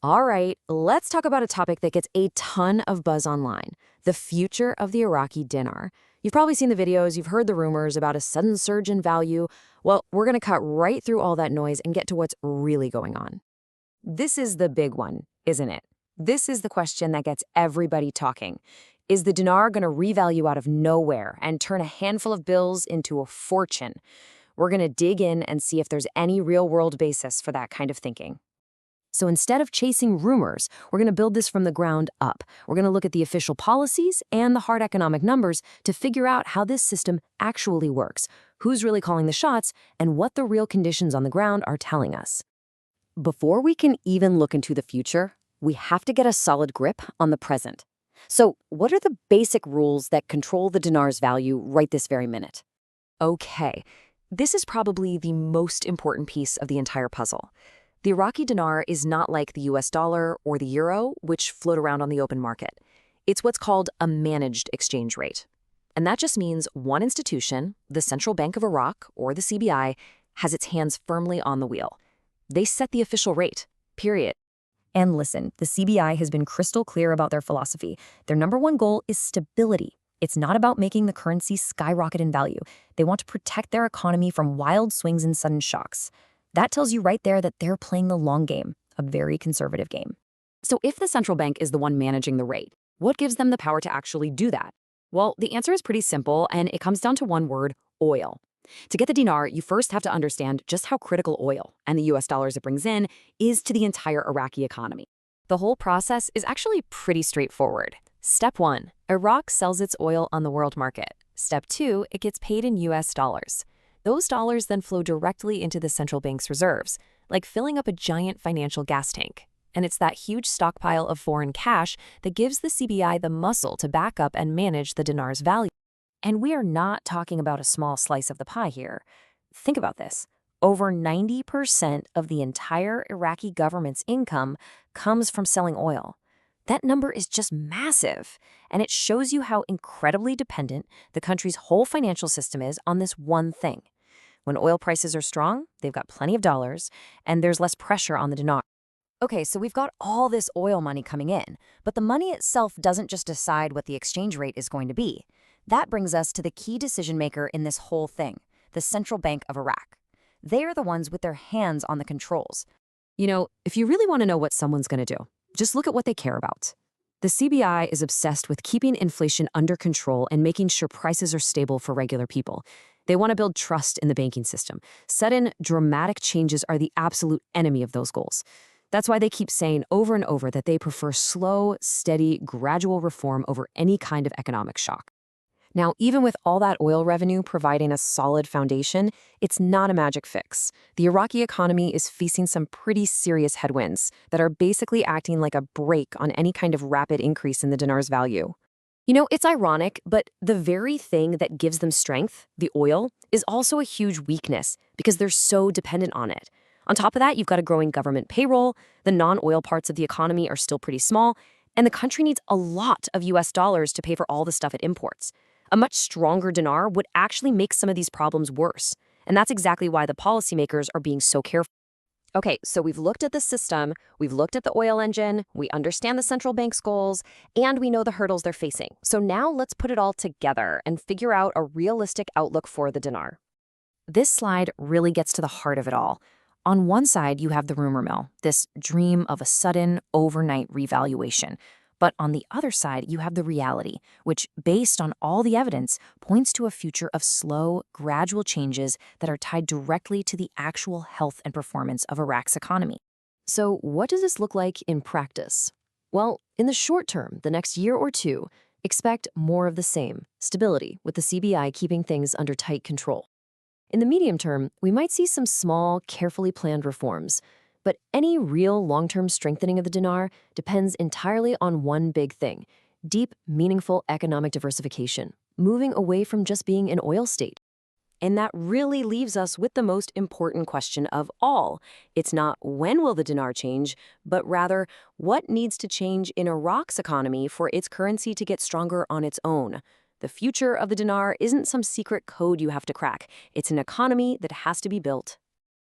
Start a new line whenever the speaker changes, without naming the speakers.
All right, let's talk about a topic that gets a ton of buzz online, the future of the Iraqi dinar. You've probably seen the videos, you've heard the rumors about a sudden surge in value. Well, we're going to cut right through all that noise and get to what's really going on. This is the big one, isn't it? This is the question that gets everybody talking. Is the dinar going to revalue out of nowhere and turn a handful of bills into a fortune? We're going to dig in and see if there's any real-world basis for that kind of thinking. So instead of chasing rumors, we're going to build this from the ground up. We're going to look at the official policies and the hard economic numbers to figure out how this system actually works, who's really calling the shots, and what the real conditions on the ground are telling us. Before we can even look into the future, we have to get a solid grip on the present. So what are the basic rules that control the dinar's value right this very minute? Okay, this is probably the most important piece of the entire puzzle. The Iraqi dinar is not like the US dollar or the euro, which float around on the open market. It's what's called a managed exchange rate. And that just means one institution, the Central Bank of Iraq, or the CBI, has its hands firmly on the wheel. They set the official rate, period. And listen, the CBI has been crystal clear about their philosophy. Their number one goal is stability. It's not about making the currency skyrocket in value. They want to protect their economy from wild swings and sudden shocks. That tells you right there that they're playing the long game, a very conservative game. So if the central bank is the one managing the rate, what gives them the power to actually do that? Well, the answer is pretty simple, and it comes down to one word: oil. To get the dinar, you first have to understand just how critical oil, and the US dollars it brings in, is to the entire Iraqi economy. The whole process is actually pretty straightforward. Step 1, Iraq sells its oil on the world market. Step 2, it gets paid in US dollars. Those dollars then flow directly into the central bank's reserves, like filling up a giant financial gas tank. And it's that huge stockpile of foreign cash that gives the CBI the muscle to back up and manage the dinar's value. And we are not talking about a small slice of the pie here. Think about this. Over 90% of the entire Iraqi government's income comes from selling oil. That number is just massive, and it shows you how incredibly dependent the country's whole financial system is on this one thing. When oil prices are strong, they've got plenty of dollars, and there's less pressure on the dinar. Okay, so we've got all this oil money coming in, but the money itself doesn't just decide what the exchange rate is going to be. That brings us to the key decision maker in this whole thing, the Central Bank of Iraq. They are the ones with their hands on the controls. You know, if you really want to know what someone's going to do, just look at what they care about. The CBI is obsessed with keeping inflation under control and making sure prices are stable for regular people. They want to build trust in the banking system. Sudden, dramatic changes are the absolute enemy of those goals. That's why they keep saying over and over that they prefer slow, steady, gradual reform over any kind of economic shock. Now, even with all that oil revenue providing a solid foundation, it's not a magic fix. The Iraqi economy is facing some pretty serious headwinds that are basically acting like a brake on any kind of rapid increase in the dinar's value. You know, it's ironic, but the very thing that gives them strength, the oil, is also a huge weakness because they're so dependent on it. On top of that, you've got a growing government payroll, the non-oil parts of the economy are still pretty small, and the country needs a lot of US dollars to pay for all the stuff it imports. A much stronger dinar would actually make some of these problems worse, and that's exactly why the policymakers are being so careful. Okay, so we've looked at the system, we've looked at the oil engine, we understand the central bank's goals, and we know the hurdles they're facing. So now let's put it all together and figure out a realistic outlook for the dinar. This slide really gets to the heart of it all. On one side, you have the rumor mill, this dream of a sudden, overnight revaluation. But on the other side, you have the reality, which, based on all the evidence, points to a future of slow, gradual changes that are tied directly to the actual health and performance of Iraq's economy. So what does this look like in practice? Well, in the short term, the next year or two, expect more of the same, stability, with the CBI keeping things under tight control. In the medium term, we might see some small, carefully planned reforms. But any real long-term strengthening of the dinar depends entirely on one big thing: deep, meaningful economic diversification, moving away from just being an oil state. And that really leaves us with the most important question of all. It's not when will the dinar change, but rather what needs to change in Iraq's economy for its currency to get stronger on its own. The future of the dinar isn't some secret code you have to crack. It's an economy that has to be built